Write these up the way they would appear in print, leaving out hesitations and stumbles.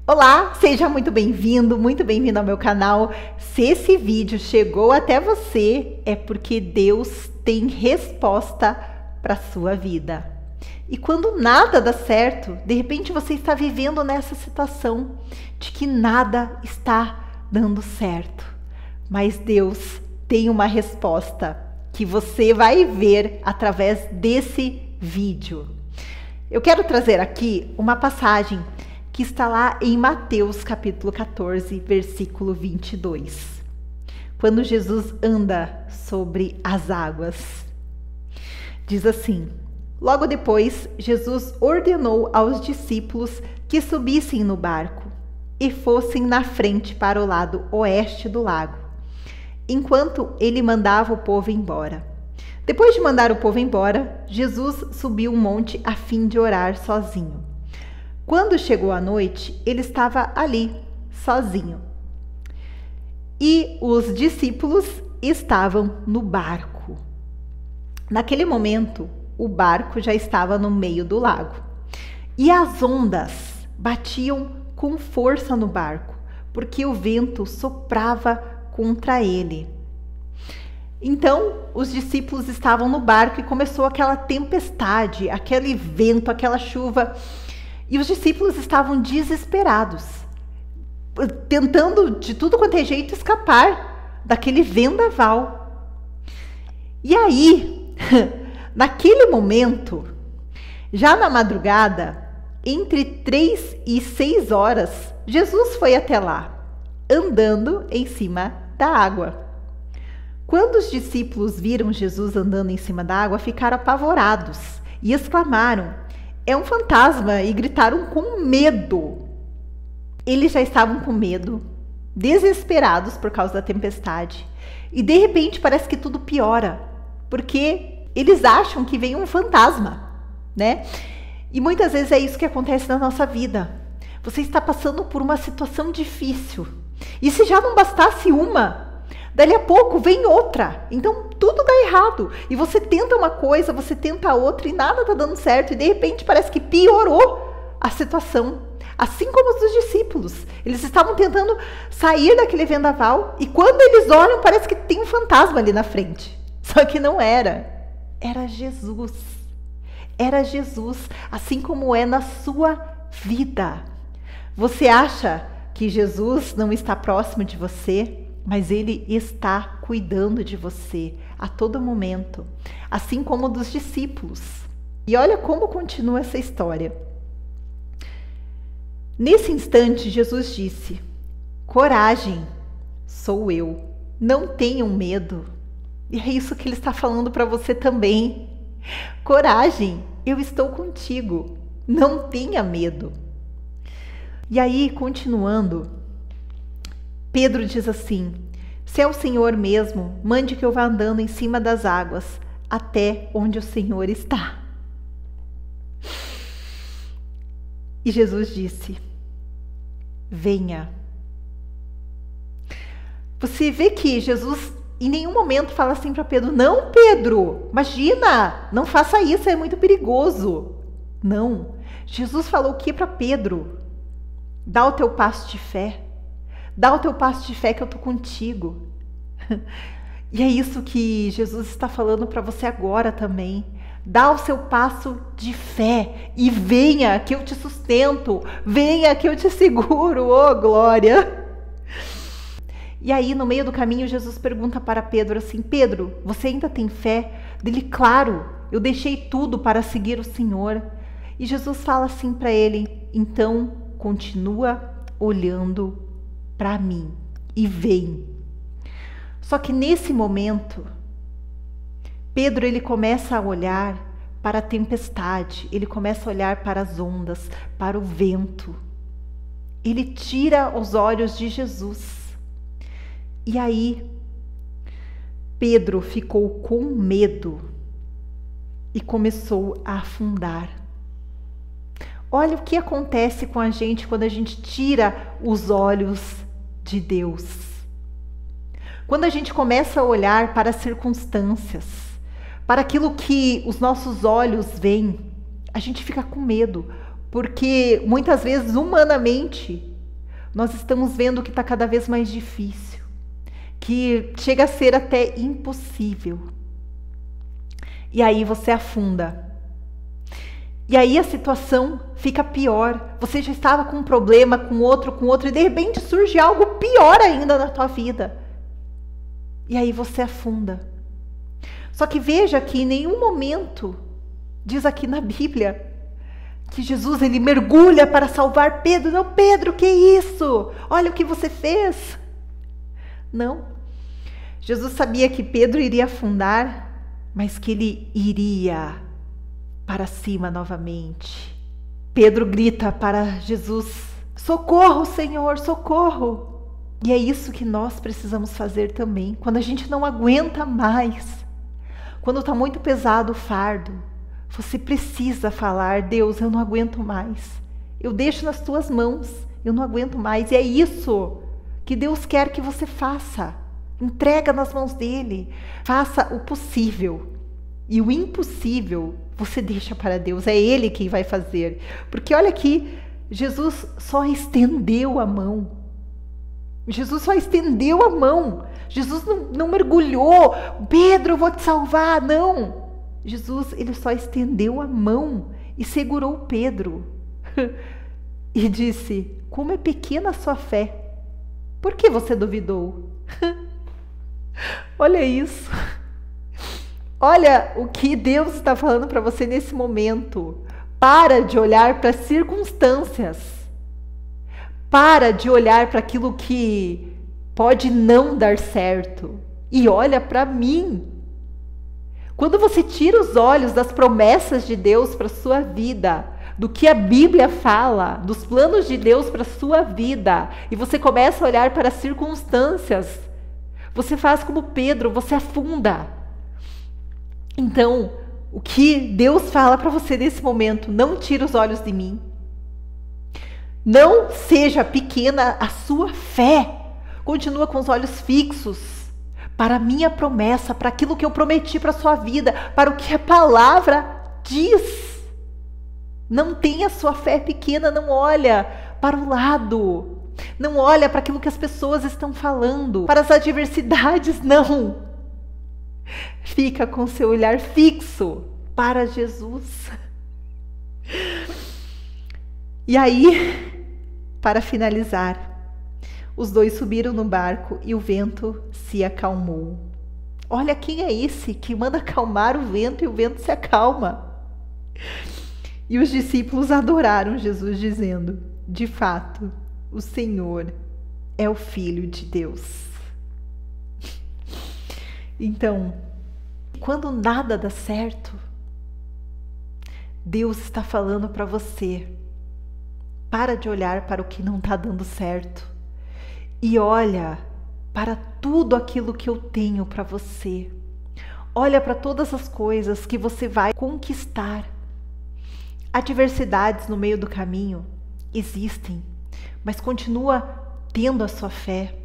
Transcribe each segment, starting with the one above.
Olá, seja muito bem-vindo ao meu canal. Se esse vídeo chegou até você, é porque Deus tem resposta para a sua vida. E quando nada dá certo, de repente você está vivendo nessa situação de que nada está dando certo. Mas Deus tem uma resposta que você vai ver através desse vídeo. Eu quero trazer aqui uma passagem que está lá em Mateus capítulo 14, versículo 22. Quando Jesus anda sobre as águas. Diz assim: logo depois, Jesus ordenou aos discípulos que subissem no barco e fossem na frente para o lado oeste do lago, enquanto ele mandava o povo embora. Depois de mandar o povo embora, Jesus subiu um monte a fim de orar sozinho. Quando chegou a noite, ele estava ali, sozinho. E os discípulos estavam no barco. Naquele momento, o barco já estava no meio do lago. E as ondas batiam com força no barco, porque o vento soprava contra ele. Então, os discípulos estavam no barco e começou aquela tempestade, aquele vento, aquela chuva. E os discípulos estavam desesperados, tentando de tudo quanto é jeito escapar daquele vendaval. E aí, naquele momento, já na madrugada, entre 3 e 6 horas, Jesus foi até lá, andando em cima da água. Quando os discípulos viram Jesus andando em cima da água, ficaram apavorados e exclamaram: é um fantasma! E gritaram com medo. Eles já estavam com medo, desesperados por causa da tempestade. E de repente parece que tudo piora, porque eles acham que vem um fantasma, né? E muitas vezes é isso que acontece na nossa vida. Você está passando por uma situação difícil. E se já não bastasse uma, dali a pouco vem outra. Então tudo dá errado. E você tenta uma coisa, você tenta outra e nada está dando certo. E de repente parece que piorou a situação. Assim como os dos discípulos. Eles estavam tentando sair daquele vendaval. E quando eles olham, parece que tem um fantasma ali na frente. Só que não era. Era Jesus. Era Jesus. Assim como é na sua vida. Você acha que Jesus não está próximo de você? Mas ele está cuidando de você a todo momento, assim como dos discípulos. E olha como continua essa história. Nesse instante, Jesus disse: coragem, sou eu, não tenham medo. E é isso que ele está falando para você também. Coragem, eu estou contigo, não tenha medo. E aí, continuando, Pedro diz assim: se é o Senhor mesmo, mande que eu vá andando em cima das águas, até onde o Senhor está. E Jesus disse: venha. Você vê que Jesus em nenhum momento fala assim para Pedro: não, Pedro, imagina, não faça isso, é muito perigoso. Não, Jesus falou o que para Pedro? Dá o teu passo de fé. Dá o teu passo de fé que eu estou contigo. E é isso que Jesus está falando para você agora também. Dá o seu passo de fé e venha que eu te sustento. Venha que eu te seguro, oh glória. E aí no meio do caminho Jesus pergunta para Pedro assim: Pedro, você ainda tem fé? Dele: claro, eu deixei tudo para seguir o Senhor. E Jesus fala assim para ele: então continua olhando para mim e vem. Só que nesse momento, Pedro ele começa a olhar para a tempestade, ele começa a olhar para as ondas, para o vento. Ele tira os olhos de Jesus. E aí, Pedro ficou com medo e começou a afundar. Olha o que acontece com a gente quando a gente tira os olhos de Deus. Quando a gente começa a olhar para as circunstâncias, para aquilo que os nossos olhos veem, a gente fica com medo, porque muitas vezes humanamente nós estamos vendo que está cada vez mais difícil, que chega a ser até impossível. E aí você afunda. E aí a situação fica pior. Você já estava com um problema, com outro, e de repente surge algo pior ainda na tua vida. E aí você afunda. Só que veja que em nenhum momento, diz aqui na Bíblia, que Jesus ele mergulha para salvar Pedro. Não, Pedro, que isso? Olha o que você fez. Não. Jesus sabia que Pedro iria afundar, mas que ele iria para cima novamente. Pedro grita para Jesus: socorro, Senhor, socorro! E é isso que nós precisamos fazer também, quando a gente não aguenta mais, quando está muito pesado o fardo, você precisa falar: Deus, eu não aguento mais, eu deixo nas tuas mãos, eu não aguento mais. E é isso que Deus quer que você faça, entrega nas mãos dele, faça o possível. E o impossível você deixa para Deus, é Ele quem vai fazer. Porque olha aqui, Jesus só estendeu a mão. Jesus só estendeu a mão. Jesus não mergulhou, Pedro, eu vou te salvar, não. Jesus, ele só estendeu a mão e segurou Pedro. E disse: como é pequena a sua fé, por que você duvidou? Olha isso. Olha o que Deus está falando para você nesse momento. Para de olhar para as circunstâncias. Para de olhar para aquilo que pode não dar certo. E olha para mim. Quando você tira os olhos das promessas de Deus para a sua vida, do que a Bíblia fala, dos planos de Deus para a sua vida, e você começa a olhar para as circunstâncias, você faz como Pedro, você afunda. Então, o que Deus fala para você nesse momento: não tire os olhos de mim. Não seja pequena a sua fé. Continua com os olhos fixos para a minha promessa, para aquilo que eu prometi para a sua vida, para o que a palavra diz. Não tenha sua fé pequena, não olha para o lado. Não olha para aquilo que as pessoas estão falando, para as adversidades, não. Fica com seu olhar fixo para Jesus. E aí, para finalizar, os dois subiram no barco e o vento se acalmou. Olha quem é esse que manda acalmar o vento e o vento se acalma. E os discípulos adoraram Jesus, dizendo: de fato, o Senhor é o Filho de Deus. Então, quando nada dá certo, Deus está falando para você: para de olhar para o que não está dando certo e olha para tudo aquilo que eu tenho para você. Olha para todas as coisas que você vai conquistar. Adversidades no meio do caminho existem, mas continua tendo a sua fé.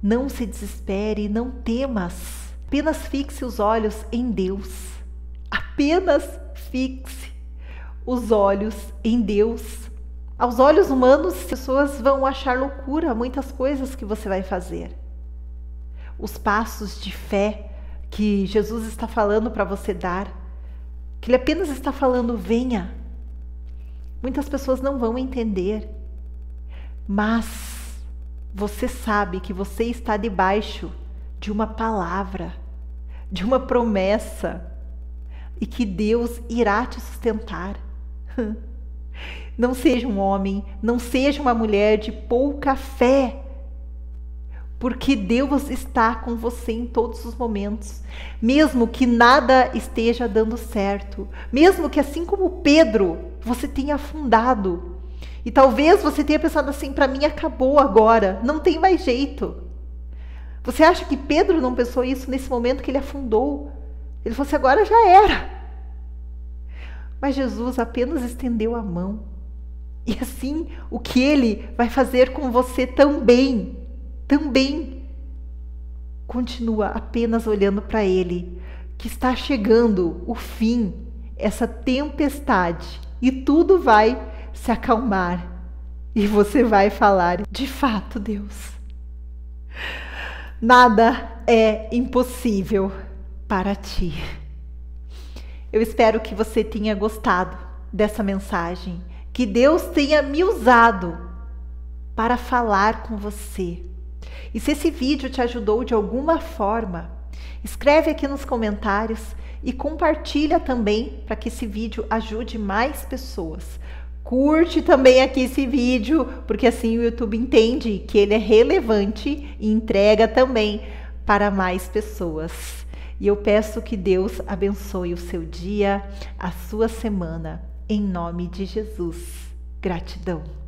Não se desespere, não temas. Apenas fixe os olhos em Deus. Apenas fixe os olhos em Deus. Aos olhos humanos, as pessoas vão achar loucura muitas coisas que você vai fazer. Os passos de fé que Jesus está falando para você dar, que Ele apenas está falando: venha. Muitas pessoas não vão entender, mas você sabe que você está debaixo de uma palavra, de uma promessa, e que Deus irá te sustentar. Não seja um homem, não seja uma mulher de pouca fé, porque Deus está com você em todos os momentos, mesmo que nada esteja dando certo, mesmo que, assim como Pedro, você tenha afundado, e talvez você tenha pensado assim: para mim acabou agora, não tem mais jeito. Você acha que Pedro não pensou isso nesse momento que ele afundou? Ele falou assim: agora já era. Mas Jesus apenas estendeu a mão. E assim, o que Ele vai fazer com você também. Continua apenas olhando para Ele, que está chegando o fim, essa tempestade, e tudo vai se acalmar. E você vai falar: de fato, Deus, nada é impossível para ti. Eu espero que você tenha gostado dessa mensagem, que Deus tenha me usado para falar com você. E se esse vídeo te ajudou de alguma forma, escreve aqui nos comentários e compartilha também para que esse vídeo ajude mais pessoas. Curte também aqui esse vídeo, porque assim o YouTube entende que ele é relevante e entrega também para mais pessoas. E eu peço que Deus abençoe o seu dia, a sua semana, em nome de Jesus. Gratidão.